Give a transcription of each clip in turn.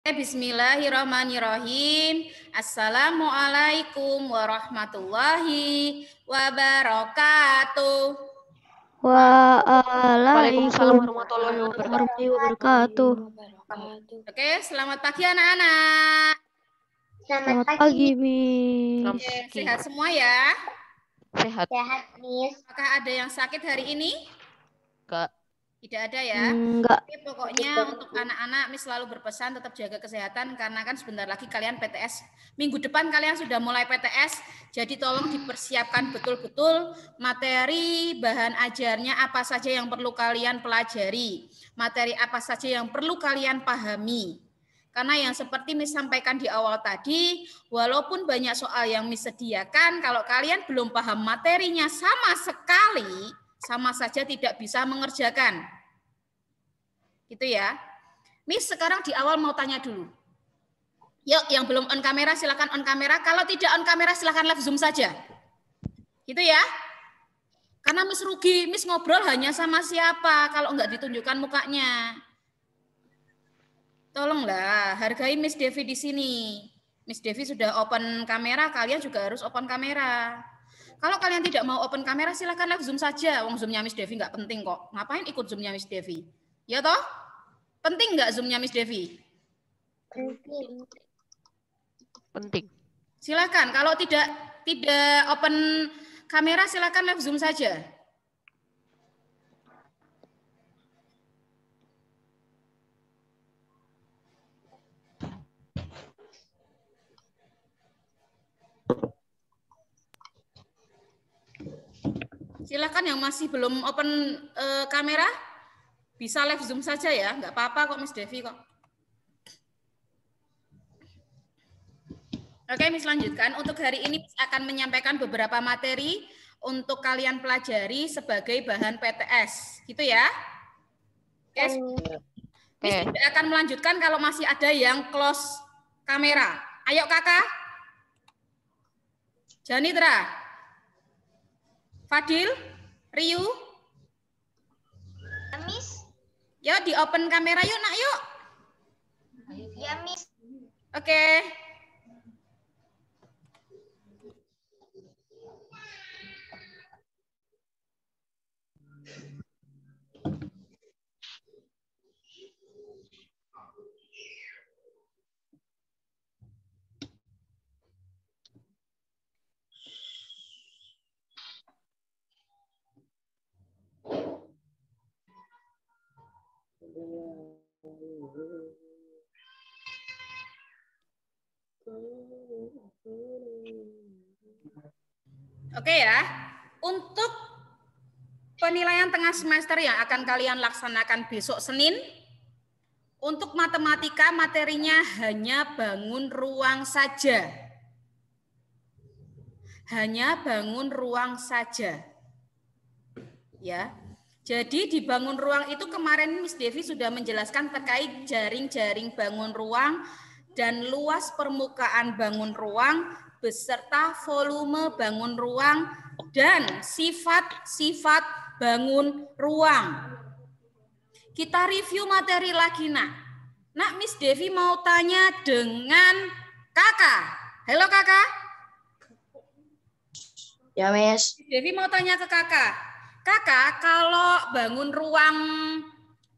Bismillahirrahmanirrahim. Assalamualaikum warahmatullahi wabarakatuh. Waalaikumsalam warahmatullahi wabarakatuh. Oke, selamat pagi anak-anak. Selamat pagi, Miss. Oke, sehat semua ya? Sehat. Sehat, Miss. Apakah ada yang sakit hari ini? Enggak. Tidak ada ya? Enggak. Oke, pokoknya untuk anak-anak Miss selalu berpesan tetap jaga kesehatan karena kan sebentar lagi kalian PTS. Minggu depan kalian sudah mulai PTS, jadi tolong dipersiapkan betul-betul materi bahan ajarnya apa saja yang perlu kalian pelajari, materi apa saja yang perlu kalian pahami. Karena yang seperti Miss sampaikan di awal tadi, walaupun banyak soal yang Miss sediakan, kalau kalian belum paham materinya sama sekali, sama saja tidak bisa mengerjakan. Gitu ya. Miss sekarang di awal mau tanya dulu. Yuk, yang belum on kamera silakan on kamera. Kalau tidak on kamera silakan live Zoom saja. Gitu ya. Karena Miss rugi, Miss ngobrol hanya sama siapa kalau nggak ditunjukkan mukanya. Tolonglah, hargai Miss Devi di sini. Miss Devi sudah open kamera, kalian juga harus open kamera. Kalau kalian tidak mau open kamera, silakan live Zoom saja. Wong Zoom-nya Miss Devi nggak penting kok. Ngapain ikut Zoom-nya Miss Devi? Ya toh? Penting nggak Zoom-nya Miss Devi? Penting. Silakan. Kalau tidak open kamera, silakan live Zoom saja. Silakan yang masih belum open kamera, bisa live Zoom saja ya, nggak apa-apa kok Miss Devi kok. Oke, Miss lanjutkan. Untuk hari ini Miss akan menyampaikan beberapa materi untuk kalian pelajari sebagai bahan PTS, gitu ya. Oke, Miss tidak akan melanjutkan kalau masih ada yang close kamera. Ayo kakak. Janitra, Fadil, Riu. Ya, Miss. Yuk di open kamera yuk nak yuk. Ya, Miss. Oke. Oke ya, untuk penilaian tengah semester yang akan kalian laksanakan besok Senin, untuk matematika materinya hanya bangun ruang saja. Hanya bangun ruang saja. Ya. Jadi di bangun ruang itu kemarin Miss Devi sudah menjelaskan terkait jaring-jaring bangun ruang dan luas permukaan bangun ruang beserta volume bangun ruang dan sifat-sifat bangun ruang. Kita review materi lagi nak. Nak Miss Devi mau tanya dengan kakak. Halo kakak. Ya, Miss. Miss Devi mau tanya ke kakak. Kakak, kalau bangun ruang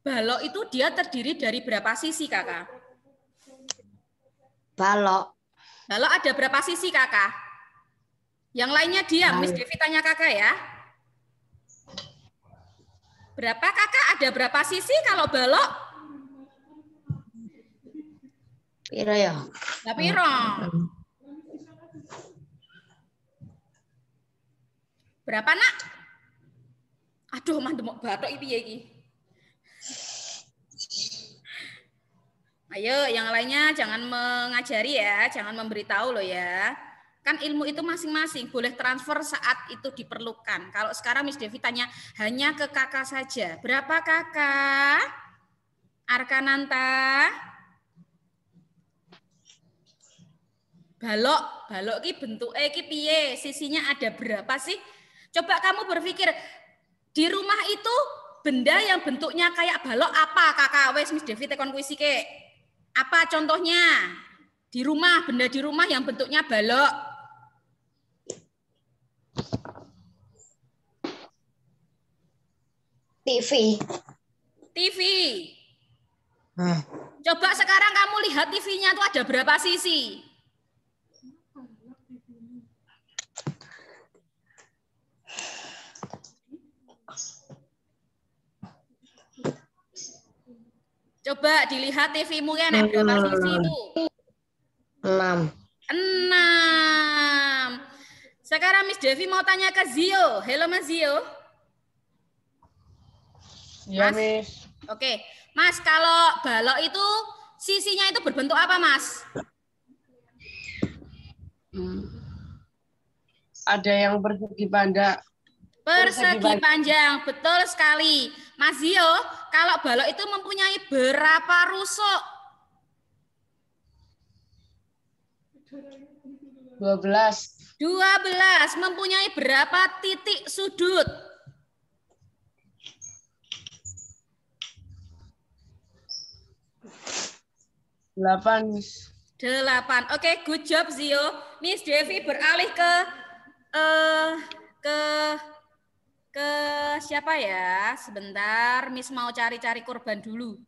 balok itu dia terdiri dari berapa sisi, kakak? Balok. Balok ada berapa sisi, kakak? Yang lainnya diam, Miss Devi tanya kakak ya. Berapa kakak? Ada berapa sisi kalau balok? Piro ya? Nah, piro? Berapa, nak? Aduh, mah demok batok iki piye iki? Ayo, yang lainnya jangan mengajari ya, jangan memberitahu loh ya. Kan ilmu itu masing-masing, boleh transfer saat itu diperlukan. Kalau sekarang Miss Devi tanya hanya ke kakak saja. Berapa kakak? Arkananta? Balok ki bentuknya ki piye? Sisinya ada berapa sih? Coba kamu berpikir, di rumah itu benda yang bentuknya kayak balok apa kakak? Wes Miss Devi tekon kuisi ke. Apa contohnya? Di rumah, benda di rumah yang bentuknya balok. TV. TV. Coba sekarang kamu lihat TV-nya tuh ada berapa sisi? Coba dilihat TV-mu ya, ada berapa sisi itu? 6. 6. Sekarang Miss Devi mau tanya ke Zio. Halo Mas Zio. Ya, Mas? Miss. Oke, Mas, kalau balok itu sisinya itu berbentuk apa, Mas? Ada yang persegi panjang. Persegi panjang, betul sekali. Mas Zio, kalau balok itu mempunyai berapa rusuk? 12. 12. Mempunyai berapa titik sudut? 8, Miss. 8. Oke, good job Zio. Miss Devi beralih ke siapa ya? Sebentar, Miss mau cari-cari korban dulu.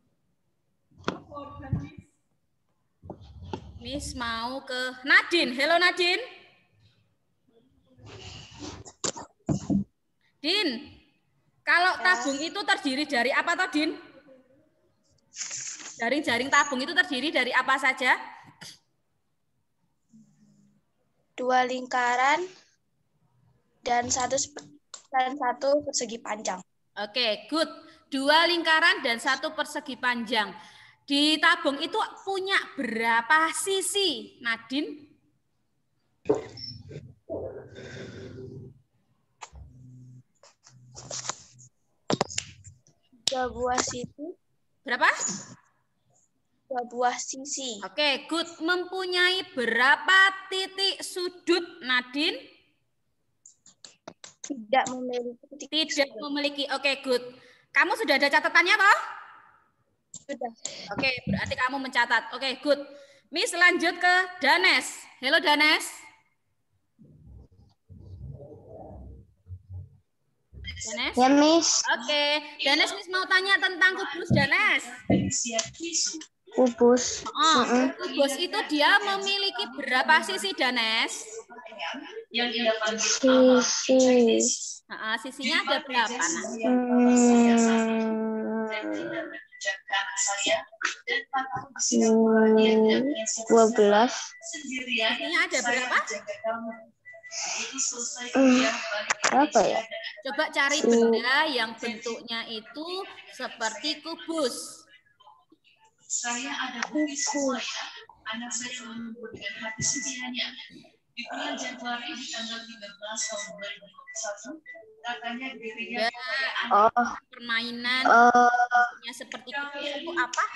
Miss mau ke Nadine. Halo Nadine. Din, kalau tabung itu terdiri dari apa toh, Din? Jaring-jaring tabung itu terdiri dari apa saja? 2 lingkaran dan satu persegi panjang. Oke, good. 2 lingkaran dan 1 persegi panjang. Di tabung itu punya berapa sisi, Nadine? 2 buah sisi. Berapa? 2 buah sisi. Oke, good. Mempunyai berapa titik sudut, Nadine? Tidak memiliki titik Tidak sudut. memiliki. Oke, good. Kamu sudah ada catatannya, toh? Sudah. Oke, berarti kamu mencatat. Oke, good. Miss lanjut ke Danes. Halo Danes. Danes? Ya, Miss. Oke, Danes Miss mau tanya tentang kubus Danes. Kubus. Oh, kubus itu dia memiliki berapa sisi Danes? Sisi. Sisinya ada berapa? Nah? 12. Sisinya ada berapa? Apa ya? Coba cari benda yang bentuknya itu seperti kubus. Saya ada bukti semua ya. Anak saya mengumpulkan hati sedianya. Di bulan Januari di tanggal 13 tahun 2021, katanya dirinya permainan seperti kubus itu apa?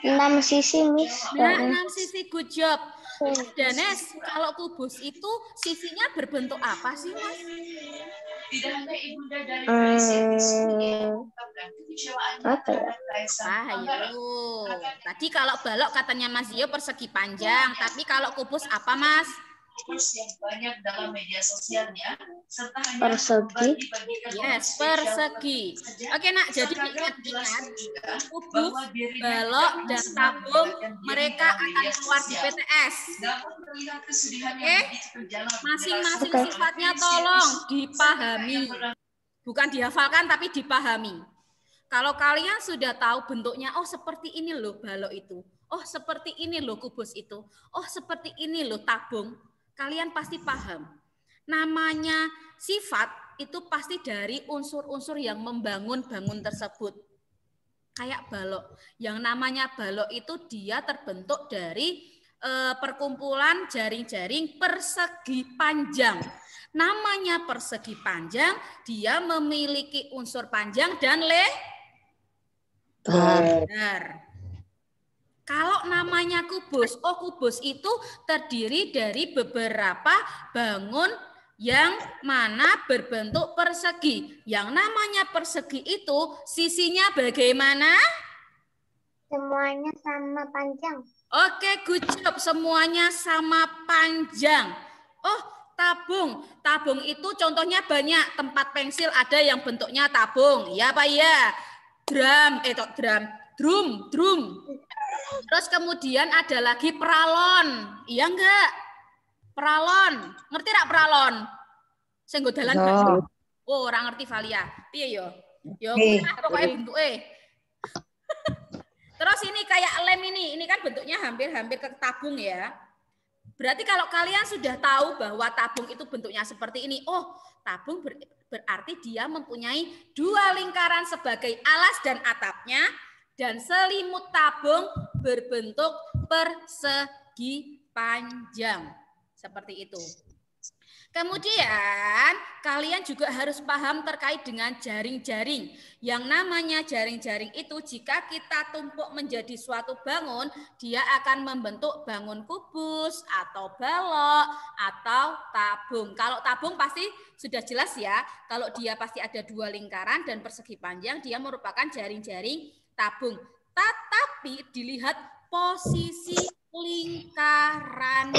6 sisi, Miss. Nah, 6 sisi, good job. Danes, kalau kubus itu sisinya berbentuk apa sih, Mas? Tidak hanya ibunda dari apa ya? Ayo. Tadi kalau balok katanya Mas Zio persegi panjang, tapi kalau kubus apa, Mas? yang banyak dalam media sosialnya serta hanya persegi. Yes, persegi. Oke, Nak, jadi ingat-ingat kubus, balok, dan tabung mereka akan keluar di PTS. Oke, masing-masing sifatnya tolong dipahami. Bukan dihafalkan, tapi dipahami. Kalau kalian sudah tahu bentuknya, oh seperti ini loh balok itu. Oh seperti ini loh kubus itu. Oh seperti ini loh tabung. Kalian pasti paham. Namanya sifat itu pasti dari unsur-unsur yang membangun bangun tersebut. Kayak balok. Yang namanya balok itu dia terbentuk dari perkumpulan jaring-jaring persegi panjang. Namanya persegi panjang, dia memiliki unsur panjang dan lebar. Kalau namanya kubus, oh kubus itu terdiri dari beberapa bangun yang mana berbentuk persegi. Yang namanya persegi itu sisinya bagaimana? Semuanya sama panjang. Oke, good job. Semuanya sama panjang. Oh, tabung. Tabung itu contohnya banyak. Tempat pensil ada yang bentuknya tabung. Ya, Pak, ya. Drum. Terus kemudian ada lagi peralon. Iya enggak? Peralon. Ngerti enggak peralon? Sing nggo dalan banyu. Oh, orang ngerti Valia. Piye yo? Yo, pokoknya bentuke. Terus ini kayak lem ini kan bentuknya hampir ke tabung ya. Berarti kalau kalian sudah tahu bahwa tabung itu bentuknya seperti ini, oh tabung berarti dia mempunyai dua lingkaran sebagai alas dan atapnya, dan selimut tabung berbentuk persegi panjang. Seperti itu. Kemudian kalian juga harus paham terkait dengan jaring-jaring. Yang namanya jaring-jaring itu jika kita tumpuk menjadi suatu bangun, dia akan membentuk bangun kubus atau balok atau tabung. Kalau tabung pasti sudah jelas ya, kalau dia pasti ada dua lingkaran dan persegi panjang, dia merupakan jaring-jaring tabung. Tetapi dilihat posisi lingkarannya.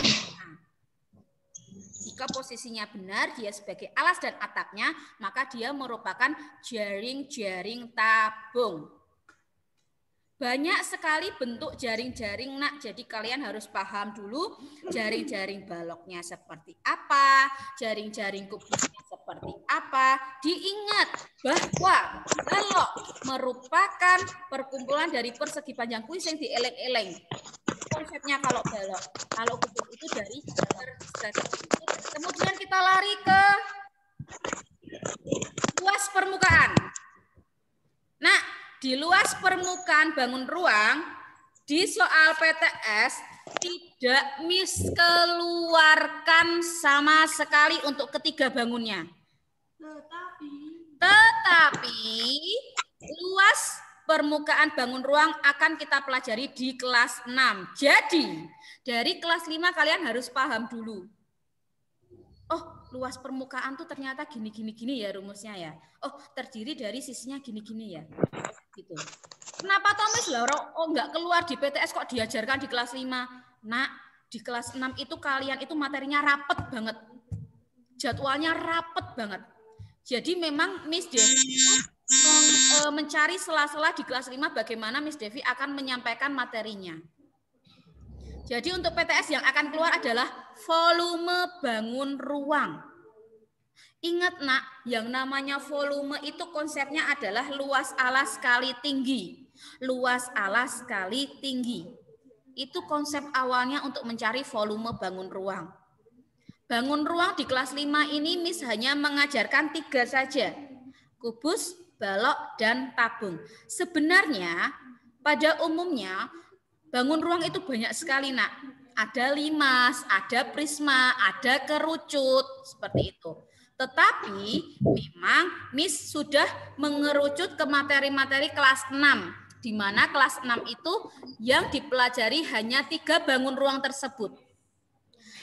Jika posisinya benar, dia sebagai alas dan atapnya, maka dia merupakan jaring-jaring tabung. Banyak sekali bentuk jaring-jaring, Nak. Jadi kalian harus paham dulu jaring-jaring baloknya seperti apa, jaring-jaring kubusnya seperti apa. Diingat bahwa balok merupakan perkumpulan dari persegi panjang kuis yang dieleng-eleng. Konsepnya kalau balok, kalau kubus itu dari persegi. Kemudian kita lari ke luas permukaan. Nah, di luas permukaan bangun ruang, di soal PTS tidak keluarkan sama sekali untuk ketiga bangunnya. Tetapi luas permukaan bangun ruang akan kita pelajari di kelas 6. Jadi, dari kelas 5 kalian harus paham dulu. Oh, luas permukaan tuh ternyata gini ya rumusnya ya. Oh, terdiri dari sisinya gini ya. Gitu. Kenapa Tomis enggak keluar di PTS kok diajarkan di kelas 5? Nah, di kelas 6 itu kalian itu materinya rapet banget. Jadwalnya rapet banget. Jadi memang Miss Devi itu mencari sela-sela di kelas 5 bagaimana Miss Devi akan menyampaikan materinya. Jadi untuk PTS yang akan keluar adalah volume bangun ruang. Ingat Nak, yang namanya volume itu konsepnya adalah luas alas kali tinggi. Luas alas kali tinggi. Itu konsep awalnya untuk mencari volume bangun ruang. Bangun ruang di kelas 5 ini Miss hanya mengajarkan 3 saja. Kubus, balok, dan tabung. Sebenarnya pada umumnya bangun ruang itu banyak sekali Nak. Ada limas, ada prisma, ada kerucut, seperti itu. Tetapi memang Miss sudah mengerucut ke materi-materi kelas 6. Di mana kelas 6 itu yang dipelajari hanya 3 bangun ruang tersebut.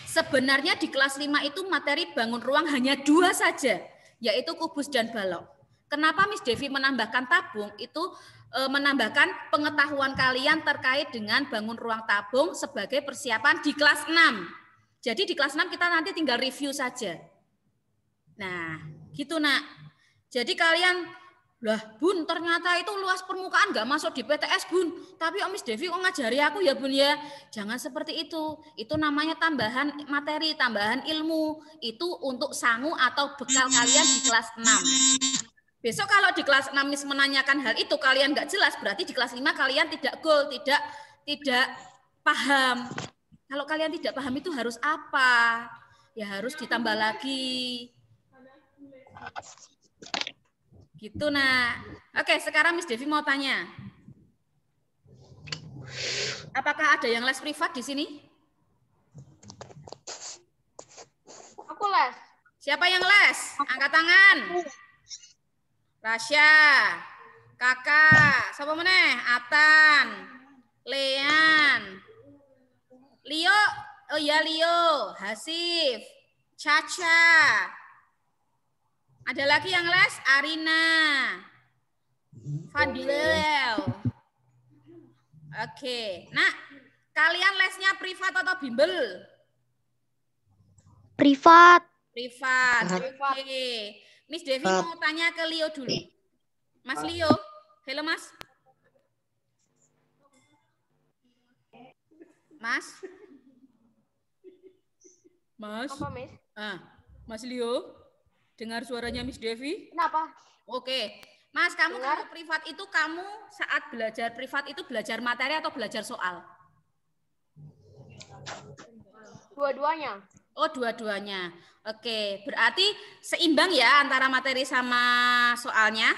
Sebenarnya di kelas 5 itu materi bangun ruang hanya 2 saja, yaitu kubus dan balok. Kenapa Miss Devi menambahkan tabung? Itu menambahkan pengetahuan kalian terkait dengan bangun ruang tabung sebagai persiapan di kelas 6. Jadi di kelas 6 kita nanti tinggal review saja. Nah, gitu Nak. Jadi kalian, lah Bun, ternyata itu luas permukaan nggak masuk di PTS Bun. Tapi Miss Devi kok ngajari aku ya Bun ya. Jangan seperti itu. Itu namanya tambahan materi, tambahan ilmu. Itu untuk sangu atau bekal kalian di kelas 6. Besok kalau di kelas 6 Miss menanyakan hal itu kalian nggak jelas, berarti di kelas 5 kalian tidak goal, tidak paham. Kalau kalian tidak paham itu harus apa? Ya harus ditambah lagi. Gitu Nah. Oke, sekarang Miss Devi mau tanya. Apakah ada yang les privat di sini? Aku les. Siapa yang les? Angkat tangan. Rasya, Kakak, siapa meneh? Atan, Lean, Leo, oh ya Leo, Hasif, Caca. Ada lagi yang les? Arina, Fadil, Oke. Nah, kalian lesnya privat atau bimbel? Privat. Privat. Oke. Miss Devi mau tanya ke Leo dulu. Mas Leo. Halo, Mas. Mas. Mas. Apa, Miss? Mas Leo. Dengar suaranya Miss Devi? Kenapa? Oke. Mas, kamu kalau privat itu kamu saat belajar privat itu belajar materi atau belajar soal? Dua-duanya. Oh, dua-duanya. Oke, berarti seimbang ya antara materi sama soalnya?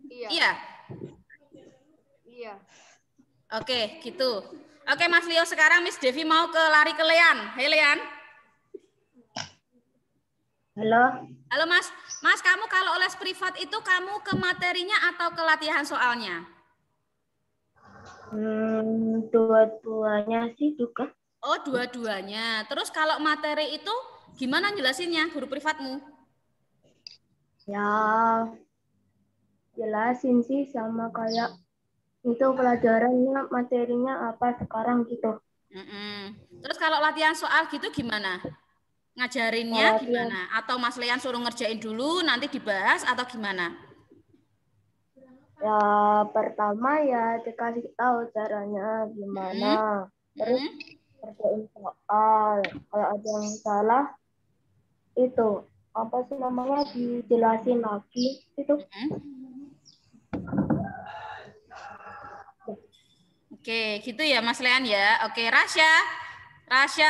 Iya. Iya. Iya. Oke, gitu. Oke, Mas Leo, sekarang Miss Devi mau lari ke Lean. Hai, Lean. Halo. Halo, Mas. Mas, kamu kalau les privat itu kamu ke materinya atau ke latihan soalnya? Dua-duanya sih juga. Oh, dua-duanya. Terus kalau materi itu gimana jelasinnya guru privatmu? Ya, jelasin sih sama kayak itu pelajarannya, materinya apa sekarang gitu. Terus kalau latihan soal gitu gimana? Ngajarinnya Latihan. gimana? Atau Mas Lean suruh ngerjain dulu, nanti dibahas atau gimana? Ya, pertama ya dikasih tahu caranya gimana. Terus kerjain soal. Kalau ada yang salah, itu apa sih namanya dijelasin lagi itu. Oke, gitu ya Mas Lean ya. Oke, Rasya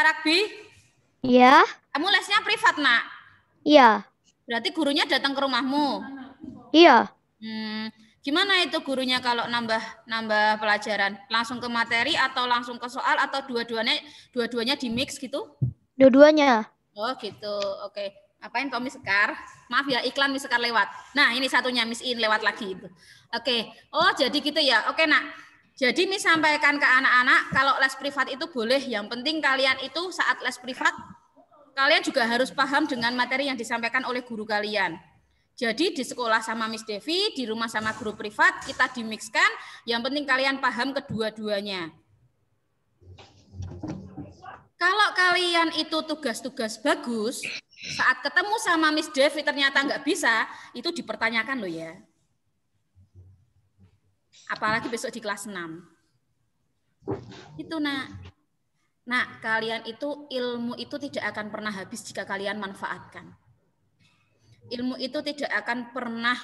Rugby. Iya. Kamu lesnya privat, Nak? Iya. Berarti gurunya datang ke rumahmu? Iya. Gimana itu gurunya kalau nambah pelajaran? Langsung ke materi atau langsung ke soal atau dua-duanya di mix gitu? Dua-duanya. Oh gitu, oke. Apain Tommy Sekar? Maaf ya, iklan Miss Sekar lewat. Nah ini satunya Miss In lewat lagi itu. Oke, oh jadi gitu ya. Oke Nak, jadi Miss sampaikan ke anak-anak kalau les privat itu boleh. Yang penting kalian itu saat les privat, kalian juga harus paham dengan materi yang disampaikan oleh guru kalian. Jadi di sekolah sama Miss Devi, di rumah sama guru privat, kita dimixkan. Yang penting kalian paham kedua-duanya. Kalau kalian itu tugas-tugas bagus, saat ketemu sama Miss Devi ternyata nggak bisa, itu dipertanyakan loh ya. Apalagi besok di kelas 6. Itu Nak. Nah, kalian itu ilmu itu tidak akan pernah habis jika kalian manfaatkan. Ilmu itu tidak akan pernah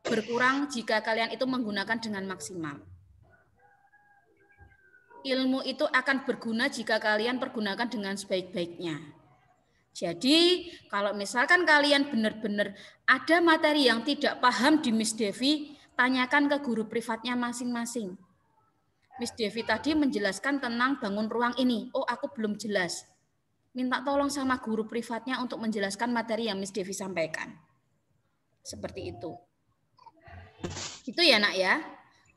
berkurang jika kalian itu menggunakan dengan maksimal. Ilmu itu akan berguna jika kalian pergunakan dengan sebaik-baiknya. Jadi, kalau misalkan kalian benar-benar ada materi yang tidak paham di Miss Devi, tanyakan ke guru privatnya masing-masing. Miss Devi tadi menjelaskan tentang bangun ruang ini. Oh, aku belum jelas. Minta tolong sama guru privatnya untuk menjelaskan materi yang Miss Devi sampaikan. Seperti itu. Gitu ya Nak ya.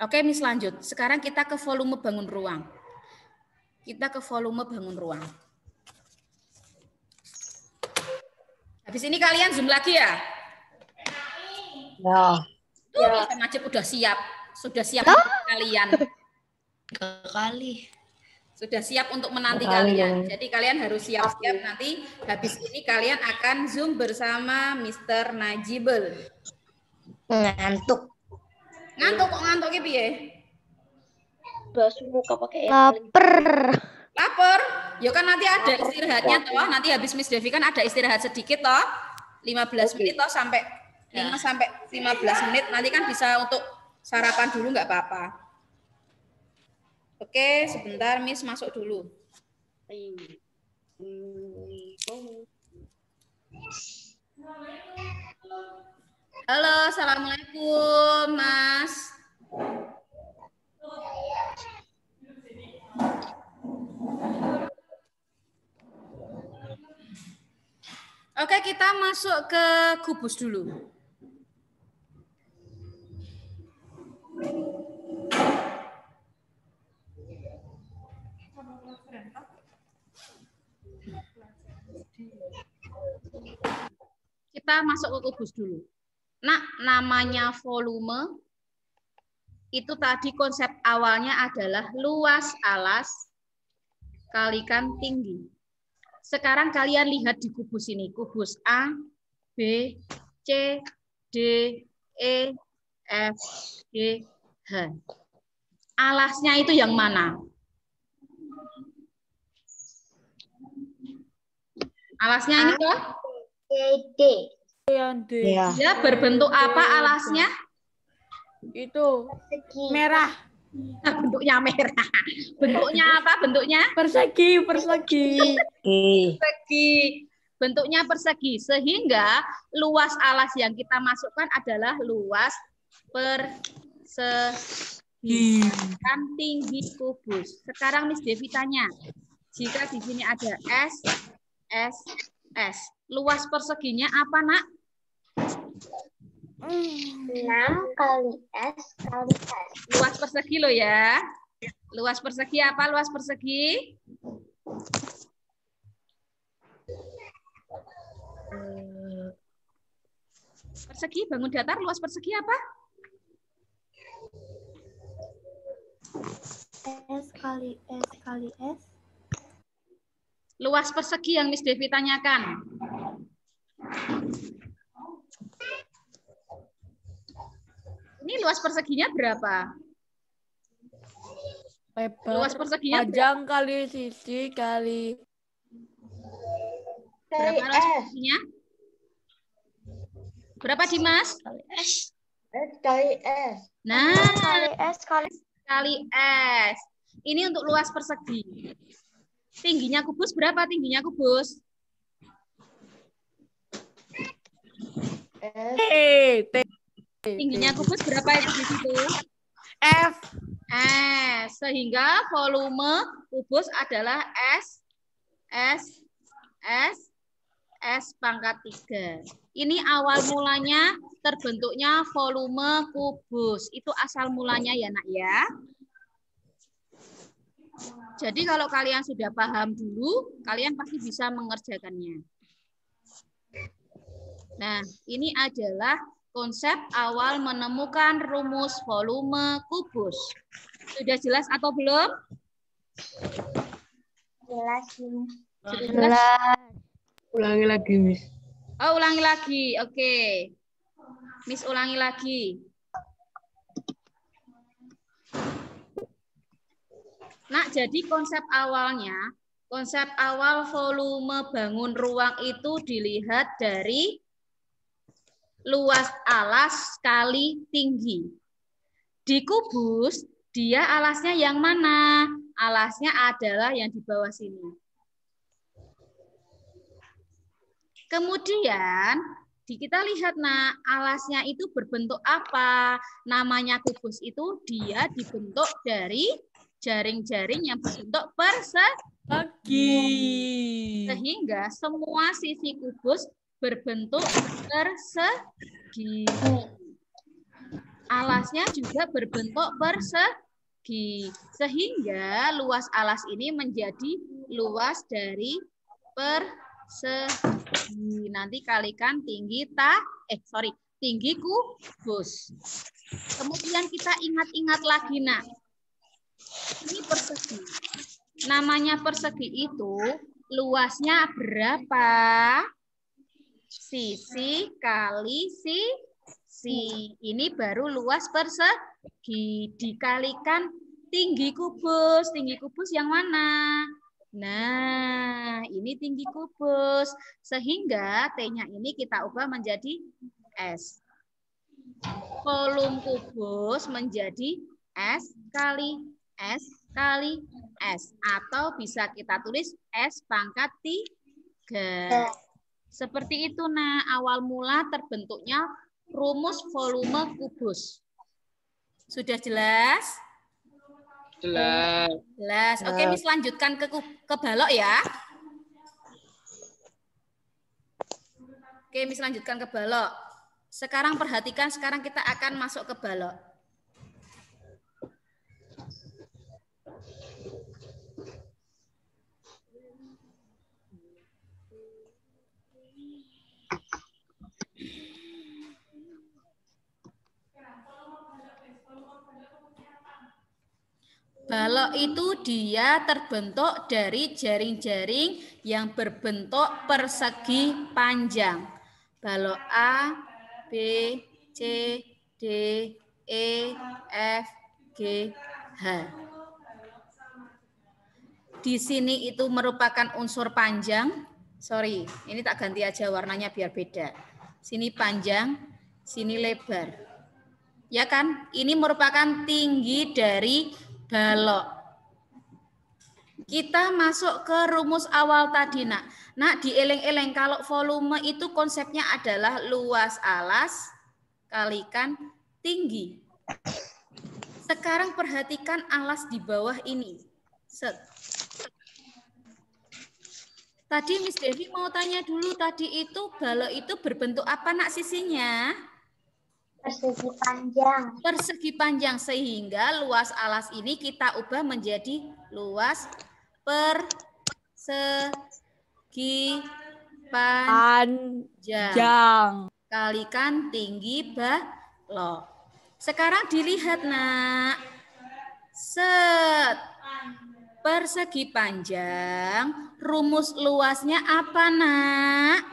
Oke Miss lanjut. Sekarang kita ke volume bangun ruang. Kita ke volume bangun ruang. Habis ini kalian zoom lagi ya? Ya. Tuh, Majid udah siap. Sudah siap untuk kalian. Kali. Sudah siap untuk menanti kalian. Jadi kalian harus siap-siap nanti habis ini kalian akan zoom bersama Mr. Najibel. Ngantuk. Ngantuk kok ngantuk gitu ya? Laper. Lapar? Ya kan nanti ada istirahatnya toh. Nanti habis Miss Devi kan ada istirahat sedikit toh. 15 menit toh sampai 5 sampai 15 menit. Nanti kan bisa untuk sarapan dulu nggak apa-apa. Oke, sebentar Miss masuk dulu. Halo, Assalamualaikum Mas. Oke, kita masuk ke kubus dulu. Kita masuk ke kubus dulu. Nah, namanya volume itu tadi konsep awalnya adalah luas alas kalikan tinggi. Sekarang kalian lihat di kubus ini, kubus A, B, C, D, E, F, G, H. Alasnya itu yang mana? Alasnya ini kok? D. Yang D. Ya, berbentuk apa alasnya? Itu merah. Bentuknya merah. Bentuknya apa? Bentuknya Persegi. persegi. Bentuknya persegi. Sehingga luas alas yang kita masukkan adalah luas persegi. Kan tinggi kubus. Sekarang Miss Devi tanya, jika di sini ada S, S, S. Luas perseginya apa, Nak? 6 kali S kali S. Luas persegi loh ya. Luas persegi apa? Luas persegi? Persegi, bangun datar, luas persegi apa? S kali S kali S. Luas persegi yang Miss Devi tanyakan. Ini luas perseginya berapa? Lebar. Luas perseginya Panjang kali sisi kali. berapa luas perseginya? Berapa Dimas? S kali S. Nah, Kali S kali kali S. Ini untuk luas persegi. Tingginya kubus berapa tingginya kubus? S. Tingginya kubus berapa itu di situ? F. Sehingga volume kubus adalah S pangkat 3. Ini awal mulanya terbentuknya volume kubus. Itu asal mulanya ya, Nak ya. Jadi kalau kalian sudah paham dulu, kalian pasti bisa mengerjakannya. Nah, ini adalah konsep awal menemukan rumus volume kubus. Sudah jelas atau belum? Jelas. Sudah jelas? Ulangi lagi, Miss. Oh, ulangi lagi. Oke. Miss ulangi lagi. Nah, jadi konsep awal volume bangun ruang itu dilihat dari luas alas kali tinggi. Di kubus, dia alasnya yang mana? Alasnya adalah yang di bawah sini. Kemudian, kita lihat, nah, alasnya itu berbentuk apa? Namanya kubus itu dia dibentuk dari jaring-jaring yang berbentuk persegi. Sehingga semua sisi kubus berbentuk persegi. Alasnya juga berbentuk persegi. Sehingga luas alas ini menjadi luas dari persegi. Nanti kalikan tinggi tinggi kubus. Kemudian kita ingat-ingat lagi, Nak. Ini persegi. Namanya persegi itu luasnya berapa? Sisi kali sisi. Ini baru luas persegi. Dikalikan tinggi kubus. Tinggi kubus yang mana? Nah, ini tinggi kubus. Sehingga T-nya ini kita ubah menjadi S. Volume kubus menjadi S kali S kali S. Atau bisa kita tulis S pangkat 3. Seperti itu, nah, awal mula terbentuknya rumus volume kubus. Sudah jelas? Jelas. Oke, Miss lanjutkan ke balok ya. Oke, Miss lanjutkan ke balok. Sekarang perhatikan, sekarang kita akan masuk ke balok. Balok itu dia terbentuk dari jaring-jaring yang berbentuk persegi panjang. Balok A, B, C, D, E, F, G, H. Di sini itu merupakan unsur panjang. Sorry, ini tak ganti aja warnanya biar beda. Sini panjang, sini lebar. Ya kan? Ini merupakan tinggi dari balok. Kita masuk ke rumus awal tadi, Nak. Nak, dieleng-eleng kalau volume itu konsepnya adalah luas alas kalikan tinggi. Sekarang perhatikan alas di bawah ini. Set. Tadi Miss Devi mau tanya dulu, tadi itu balok itu berbentuk apa, Nak, sisinya? Persegi panjang. Persegi panjang, sehingga luas alas ini kita ubah menjadi luas persegi panjang kalikan tinggi balok. Sekarang dilihat, Nak. Set. Persegi panjang, rumus luasnya apa, Nak?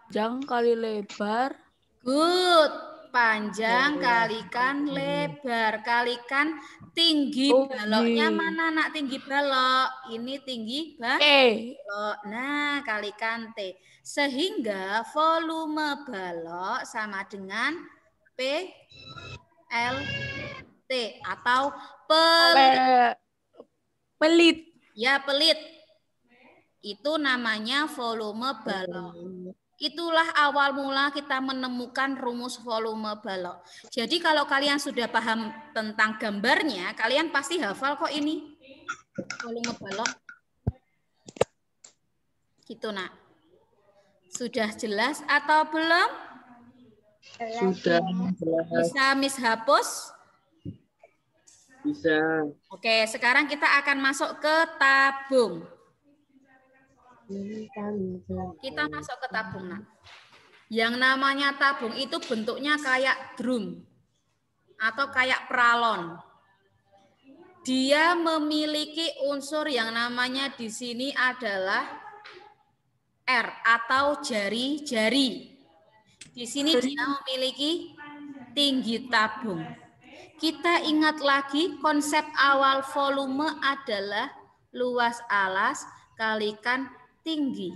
Panjang kali lebar. Good. Panjang kalikan lebar, kalikan tinggi baloknya mana, Nak? Tinggi balok. Ini tinggi balok. Nah, kalikan T. Sehingga volume balok sama dengan P L T atau pelit. Ya, pelit. Itu namanya volume balok. Itulah awal mula kita menemukan rumus volume balok. Jadi kalau kalian sudah paham tentang gambarnya, kalian pasti hafal kok ini. Volume balok. Gitu, Nak. Sudah jelas atau belum? Sudah jelas. Bisa Miss hapus? Bisa. Oke, sekarang kita akan masuk ke tabung. Kita masuk ke tabung, Nak. Yang namanya tabung itu bentuknya kayak drum atau kayak peralon. Dia memiliki unsur yang namanya di sini adalah R atau jari-jari. Di sini dia memiliki tinggi tabung. Kita ingat lagi konsep awal volume adalah luas alas kalikan tinggi.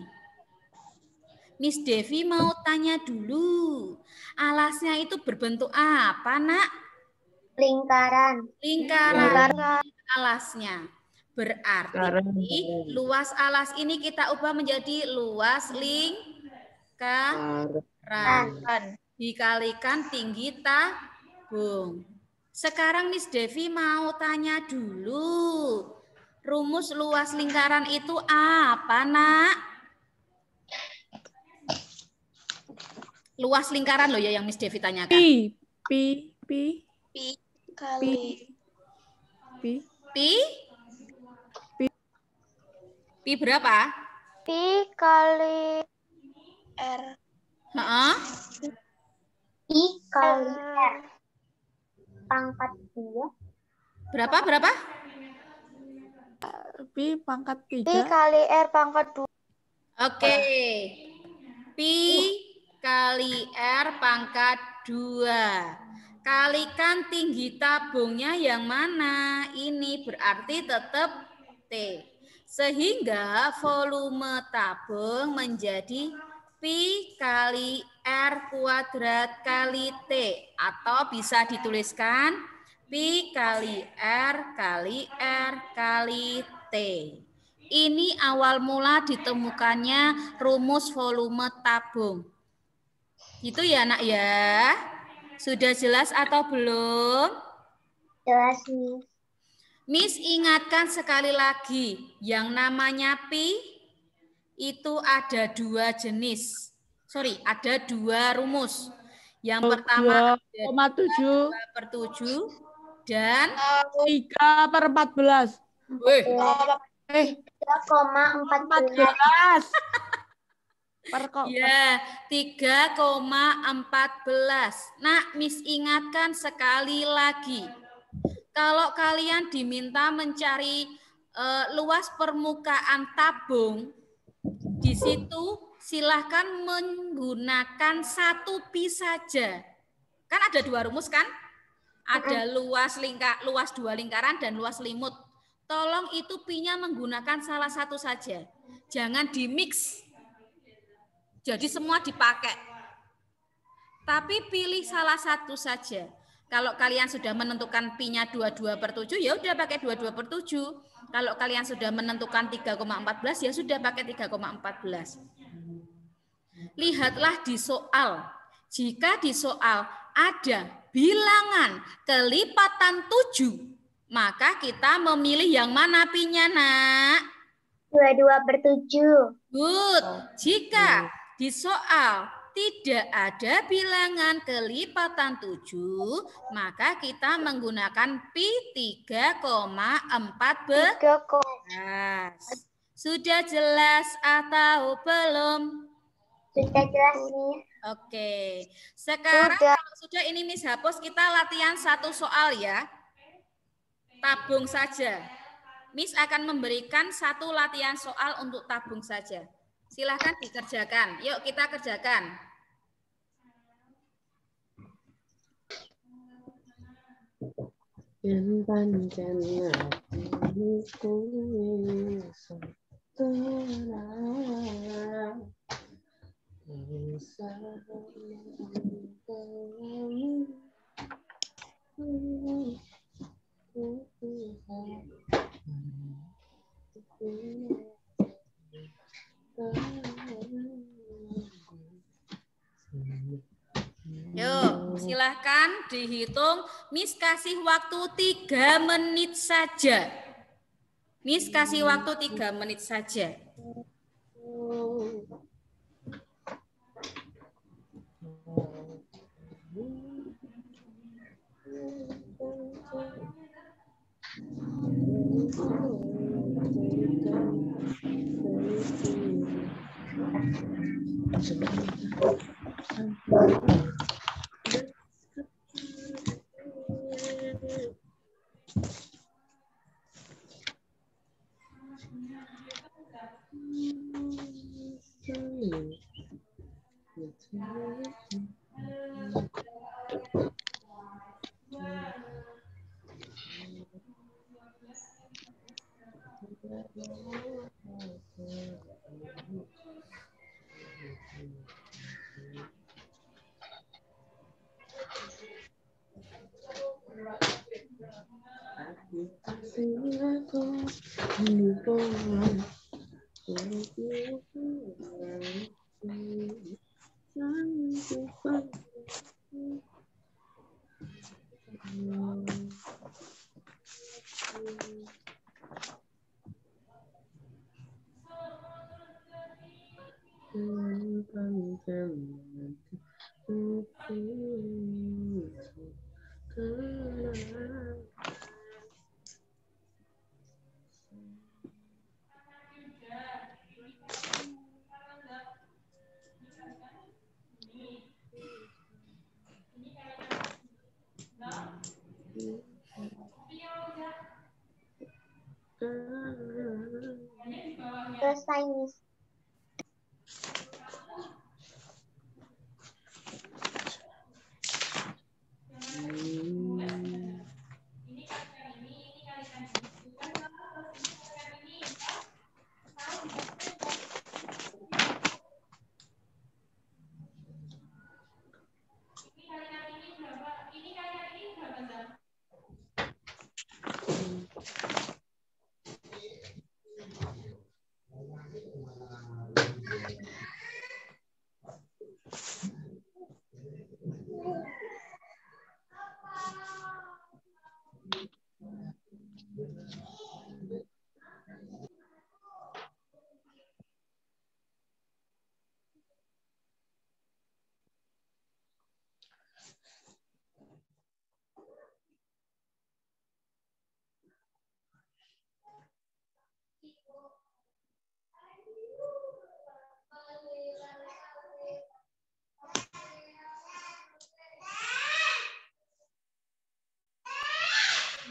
Miss Devi mau tanya dulu, alasnya itu berbentuk apa, Nak? Lingkaran. Lingkaran alasnya. Berarti luas alas ini kita ubah menjadi luas lingkaran dikalikan tinggi tabung. Sekarang Miss Devi mau tanya dulu, rumus luas lingkaran itu apa, Nak? Luas lingkaran loh ya yang Miss Devi tanyakan. Pi berapa? Pi kali R. Pi kali R. Pangkat 2. Berapa? Pi pangkat 3. Pi kali R pangkat 2. Oke. Pi kali R pangkat 2. Kalikan tinggi tabungnya yang mana? Ini berarti tetap T. Sehingga volume tabung menjadi Pi kali R kuadrat kali T. Atau bisa dituliskan Pi kali R kali T. Ini awal mula ditemukannya rumus volume tabung. Gitu ya, Nak ya? Sudah jelas atau belum? Jelas, Miss. Miss ingatkan sekali lagi, yang namanya pi itu ada 2 jenis. Sorry, ada 2 rumus. Yang pertama 2/7 dan 3/14. 3,14. Ya, 3,14. Nah, Miss ingatkan sekali lagi. Kalau kalian diminta mencari luas permukaan tabung, di situ silahkan menggunakan 1 pi saja. Kan ada 2 rumus kan? Ada luas 2 lingkaran dan luas limut. Tolong itu pi-nya menggunakan salah satu saja. Jangan di-mix. Jadi semua dipakai. Tapi pilih salah satu saja. Kalau kalian sudah menentukan pi-nya 22/7, ya udah pakai 22/7. Kalau kalian sudah menentukan 3,14, ya sudah pakai 3,14. Lihatlah di soal. Jika di soal ada bilangan kelipatan 7, maka kita memilih yang mana pi-nya, Nak? 22/7. Good. Jika di soal tidak ada bilangan kelipatan 7, maka kita menggunakan pi 3,14. Sudah jelas atau belum? Sudah jelas nih. Oke. Sekarang kalau sudah ini Miss hapus, kita latihan 1 soal ya. Tabung saja. Miss akan memberikan 1 latihan soal untuk tabung saja. Silahkan dikerjakan. Yuk kita kerjakan. Yuk, silahkan dihitung. Miss kasih waktu 3 menit saja. Miss kasih waktu 3 menit saja. Selesai, Miss.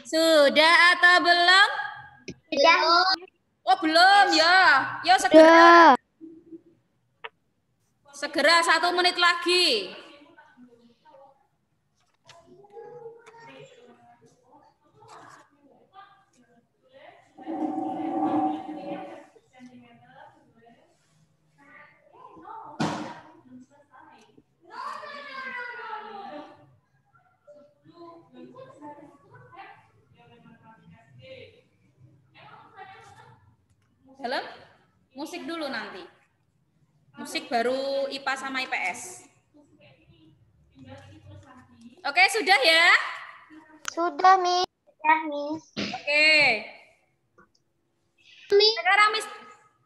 Sudah atau belum? Sudah. Oh, belum ya. Yo segera. Sudah. Segera 1 menit lagi. Dalam musik dulu nanti. Musik baru IPA sama IPS. Oke, sudah ya? Sudah, Miss. Sudah, Miss. Oke. Sekarang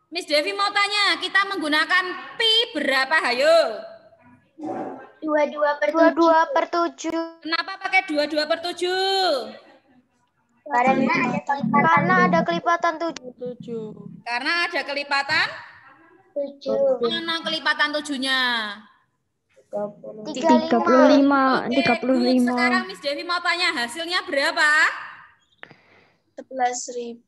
Miss Devi mau tanya, kita menggunakan pi berapa? Hayo. 22/7. Kenapa pakai 22/7? Karena ada kelipatan 7. 7. Karena ada kelipatan 7. mana kelipatan 7-nya? 35. Oke, good. Sekarang Miss Devi mau tanya hasilnya berapa? 11.000.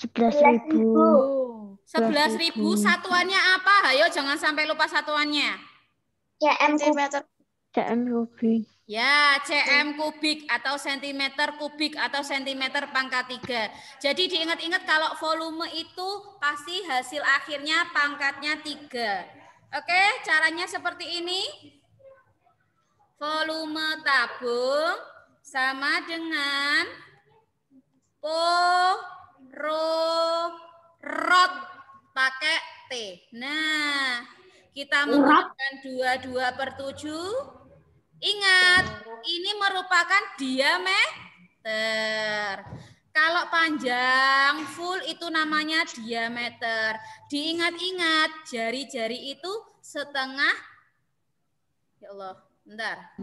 11.000. 11.000. Satuannya apa? Hayo, jangan sampai lupa satuannya. Centimeter. cm kubik. Ya, cm kubik atau sentimeter kubik atau sentimeter pangkat 3. Jadi diingat-ingat kalau volume itu pasti hasil akhirnya pangkatnya 3. Oke, caranya seperti ini. Volume tabung sama dengan rot pakai T. Nah, kita menggunakan 22/7. Ingat, ini merupakan diameter. Kalau panjang full itu namanya diameter. Diingat-ingat, jari-jari itu setengah. Ya Allah, bentar.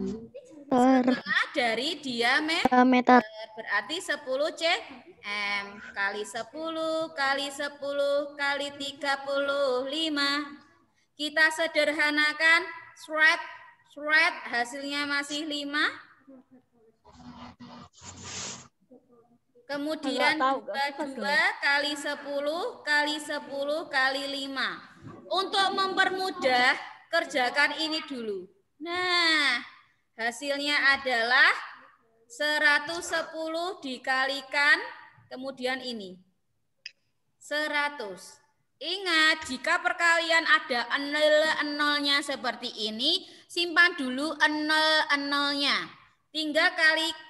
Setengah dari diameter. Berarti 10 cm kali 10 kali 10 kali 35. Kita sederhanakan, shred hasilnya masih 5. Kemudian 22 kali 10 kali 10 kali 5. Untuk mempermudah, kerjakan ini dulu. Nah, hasilnya adalah 110 dikalikan, kemudian ini. 100. Ingat, jika perkalian ada nolnya seperti ini, simpan dulu nolnya. Tinggal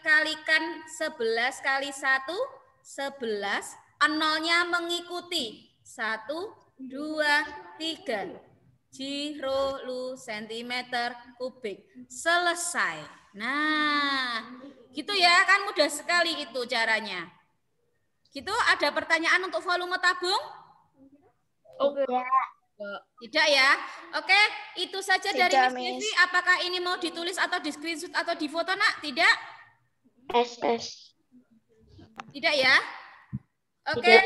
kalikan 11 kali 1, 11. Nolnya mengikuti. 1, 2, 3. Jirolu sentimeter kubik. Selesai. Nah, gitu ya, kan mudah sekali itu caranya. Gitu, ada pertanyaan untuk volume tabung? Oke. Tidak ya? Oke, itu saja Tidak, dari Miss Miss. Devi. Apakah ini mau ditulis atau di screenshot atau di foto, Nak? Tidak? SS. Tidak ya? Oke.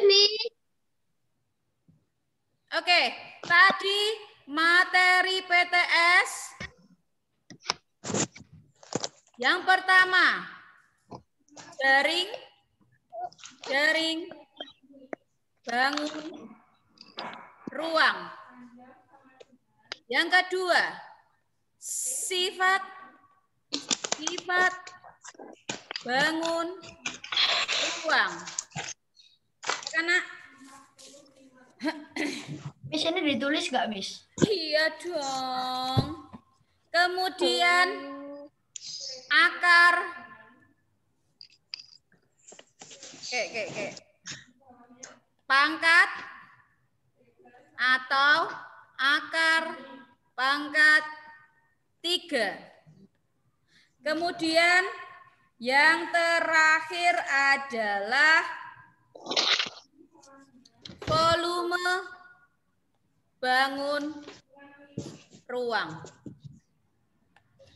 Oke, tadi materi PTS yang pertama jaring bangun ruang. Yang kedua, sifat bangun ruang. Karena Miss, ini ditulis nggak, Miss? iya dong. Kemudian akar pangkat atau akar pangkat 3. Kemudian yang terakhir adalah volume bangun ruang.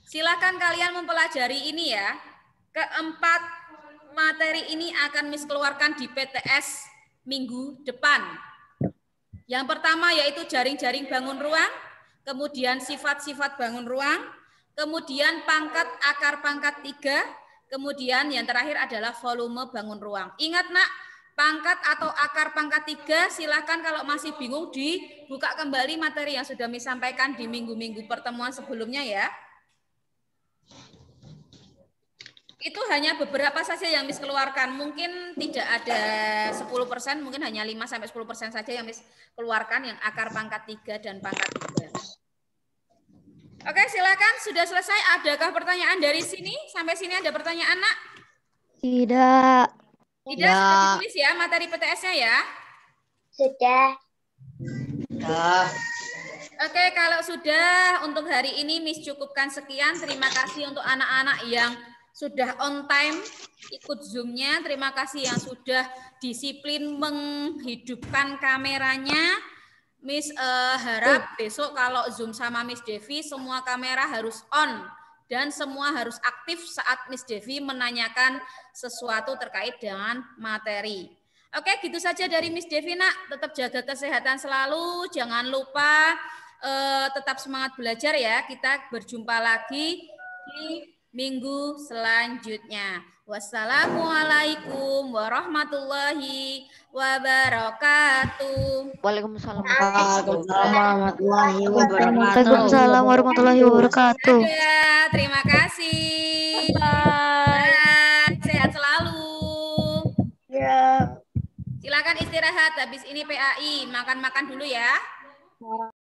Silakan kalian mempelajari ini ya. Keempat materi ini akan Miss keluarkan di PTS minggu depan. Yang pertama yaitu jaring-jaring bangun ruang, kemudian sifat-sifat bangun ruang, kemudian pangkat akar pangkat 3, Kemudian yang terakhir adalah volume bangun ruang. Ingat nak, pangkat atau akar pangkat 3 silahkan kalau masih bingung dibuka kembali materi yang sudah Miss sampaikan di minggu-minggu pertemuan sebelumnya ya. Itu hanya beberapa saja yang Miss keluarkan. Mungkin tidak ada 10%, mungkin hanya 5-10% saja yang Miss keluarkan yang akar pangkat 3 dan pangkat 3. Oke, silakan. Sudah selesai. Adakah pertanyaan dari sini? Sampai sini ada pertanyaan, Nak? Tidak. Tidak, sudah ditulis ya materi PTS-nya ya? Sudah. Oke, kalau sudah untuk hari ini Miss cukupkan sekian. Terima kasih untuk anak-anak yang sudah on time ikut Zoom-nya. Terima kasih yang sudah disiplin menghidupkan kameranya. Miss harap besok kalau Zoom sama Miss Devi semua kamera harus on dan semua harus aktif saat Miss Devi menanyakan sesuatu terkait dengan materi. Oke, gitu saja dari Miss Devi, Nak. Tetap jaga kesehatan selalu. Jangan lupa tetap semangat belajar ya. Kita berjumpa lagi di minggu selanjutnya. Wassalamualaikum warahmatullahi wabarakatuh. Waalaikumsalam. Warahmatullahi wabarakatuh. Waalaikumsalam warahmatullahi wabarakatuh. Dadah, terima kasih. Sehat selalu. Ya. Silakan istirahat habis ini PAI. Makan-makan dulu ya.